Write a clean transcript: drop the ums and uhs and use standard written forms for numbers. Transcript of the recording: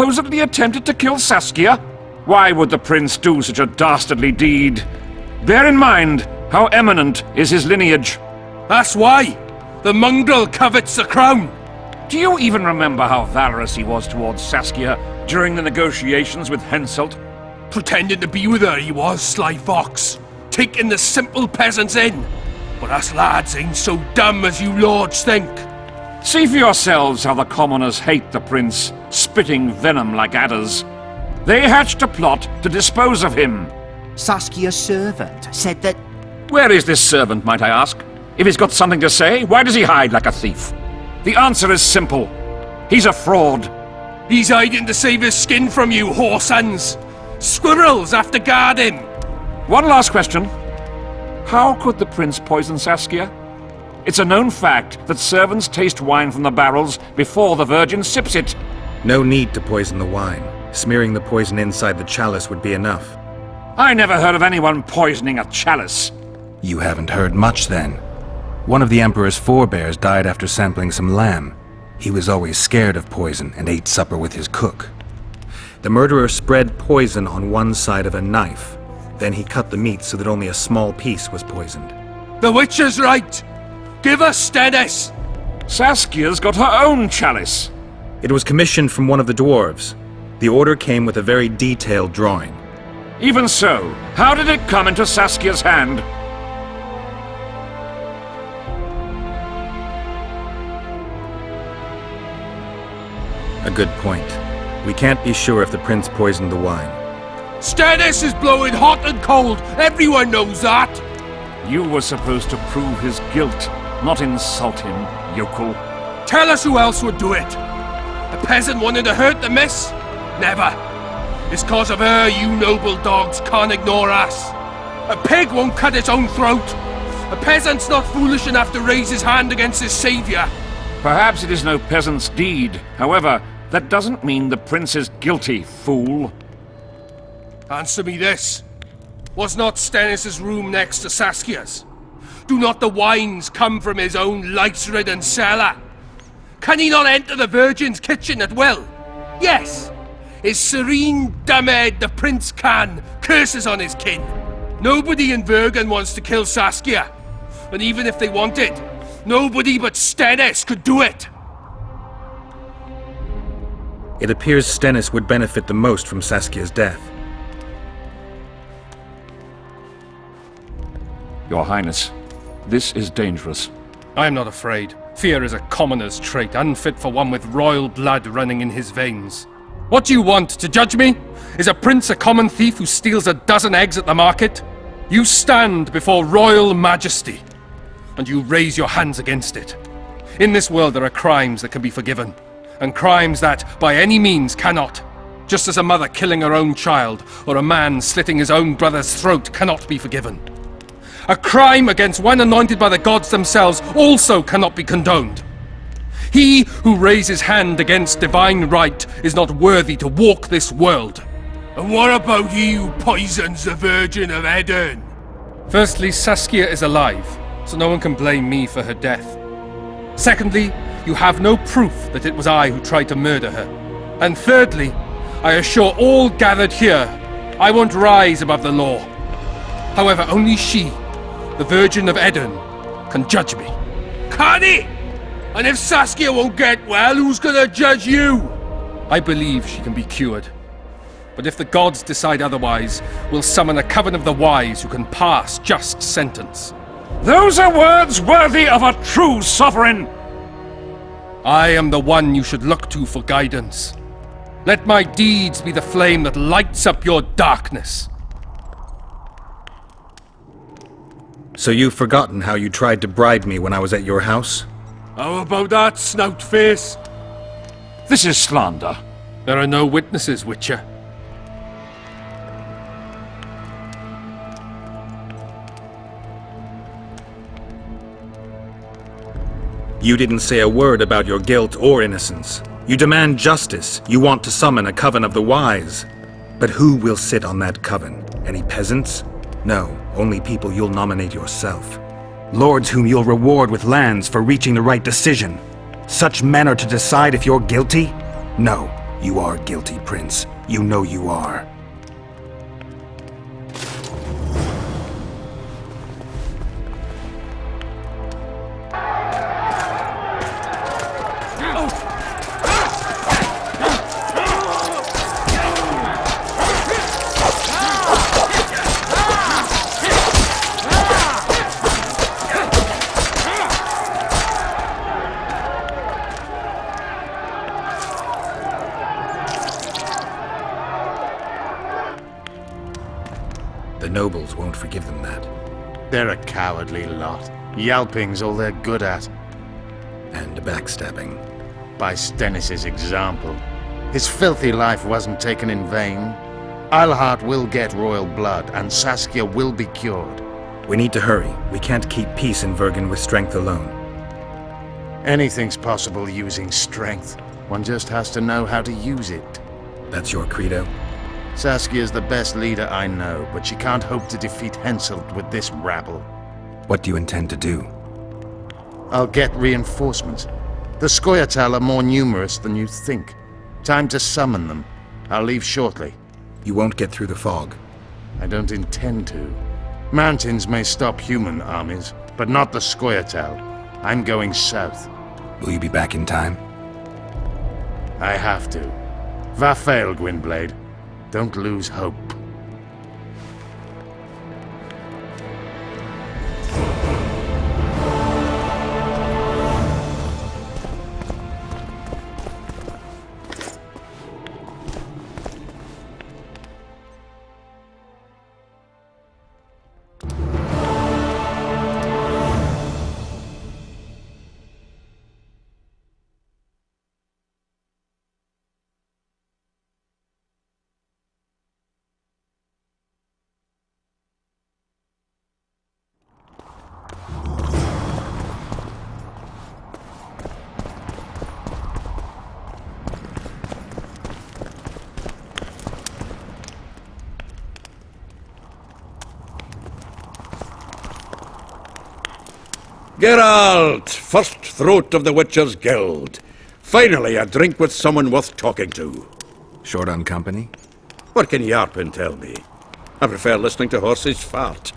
supposedly attempted to kill Saskia? Why would the prince do such a dastardly deed? Bear in mind how eminent is his lineage. That's why! The mongrel covets the crown! Do you even remember how valorous he was towards Saskia during the negotiations with Henselt? Pretending to be with her he was, sly fox. Taking the simple peasants in. But us lads ain't so dumb as you lords think. See for yourselves how the commoners hate the prince, spitting venom like adders. They hatched a plot to dispose of him. Saskia's servant said that... Where is this servant, might I ask? If he's got something to say, why does he hide like a thief? The answer is simple. He's a fraud. He's hiding to save his skin from you, whoresons. Squirrels have to guard him. One last question. How could the prince poison Saskia? It's a known fact that servants taste wine from the barrels before the virgin sips it. No need to poison the wine. Smearing the poison inside the chalice would be enough. I never heard of anyone poisoning a chalice. You haven't heard much then. One of the Emperor's forebears died after sampling some lamb. He was always scared of poison and ate supper with his cook. The murderer spread poison on one side of a knife. Then he cut the meat so that only a small piece was poisoned. The witch is right! Give us Stennis! Saskia's got her own chalice. It was commissioned from one of the dwarves. The order came with a very detailed drawing. Even so, how did it come into Saskia's hand? A good point. We can't be sure if the prince poisoned the wine. Stennis is blowing hot and cold! Everyone knows that! You were supposed to prove his guilt, not insult him, yokel. Tell us who else would do it! A peasant wanting to hurt the miss? Never! It's cause of her you noble dogs can't ignore us! A pig won't cut its own throat! A peasant's not foolish enough to raise his hand against his savior! Perhaps it is no peasant's deed. However, that doesn't mean the prince is guilty, fool. Answer me this. Was not Stennis' room next to Saskia's? Do not the wines come from his own lice-ridden cellar? Can he not enter the Virgin's kitchen at will? Yes! His serene dumbhead the prince can, curses on his kin. Nobody in Bergen wants to kill Saskia. And even if they wanted, nobody but Stennis could do it. It appears Stennis would benefit the most from Saskia's death. Your Highness, this is dangerous. I am not afraid. Fear is a commoner's trait, unfit for one with royal blood running in his veins. What do you want, to judge me? Is a prince a common thief who steals a dozen eggs at the market? You stand before royal majesty, and you raise your hands against it. In this world there are crimes that can be forgiven, and crimes that, by any means, cannot. Just as a mother killing her own child, or a man slitting his own brother's throat cannot be forgiven. A crime against one anointed by the gods themselves also cannot be condoned. He who raises hand against divine right is not worthy to walk this world. And what about he who poisons the Virgin of Eden? Firstly, Saskia is alive, so no one can blame me for her death. Secondly, you have no proof that it was I who tried to murder her. And thirdly, I assure all gathered here, I won't rise above the law. However, only she, the Virgin of Eden, can judge me. Can he? And if Saskia won't get well, who's gonna judge you? I believe she can be cured. But if the gods decide otherwise, we'll summon a coven of the wise who can pass just sentence. Those are words worthy of a true sovereign! I am the one you should look to for guidance. Let my deeds be the flame that lights up your darkness. So you've forgotten how you tried to bribe me when I was at your house? How about that, snout face? This is slander. There are no witnesses, Witcher. You didn't say a word about your guilt or innocence. You demand justice. You want to summon a coven of the wise. But who will sit on that coven? Any peasants? No, only people you'll nominate yourself. Lords whom you'll reward with lands for reaching the right decision. Such men are to decide if you're guilty? No, You are guilty, Prince. You know you are. The nobles won't forgive them that. They're a cowardly lot. Yelping's all they're good at. And backstabbing. By Stennis's example. His filthy life wasn't taken in vain. Eilhart will get royal blood, and Saskia will be cured. We need to hurry. We can't keep peace in Vergen with strength alone. Anything's possible using strength. One just has to know how to use it. That's your credo? Saskia's the best leader I know, but she can't hope to defeat Henselt with this rabble. What do you intend to do? I'll get reinforcements. The Scoia'tael are more numerous than you think. Time to summon them. I'll leave shortly. You won't get through the fog. I don't intend to. Mountains may stop human armies, but not the Scoia'tael. I'm going south. Will you be back in time? I have to. Vafail, Gwynblade. Don't lose hope. Geralt, first throat of the Witcher's Guild. Finally, a drink with someone worth talking to. Short on company? What can Yarpin tell me? I prefer listening to horses fart.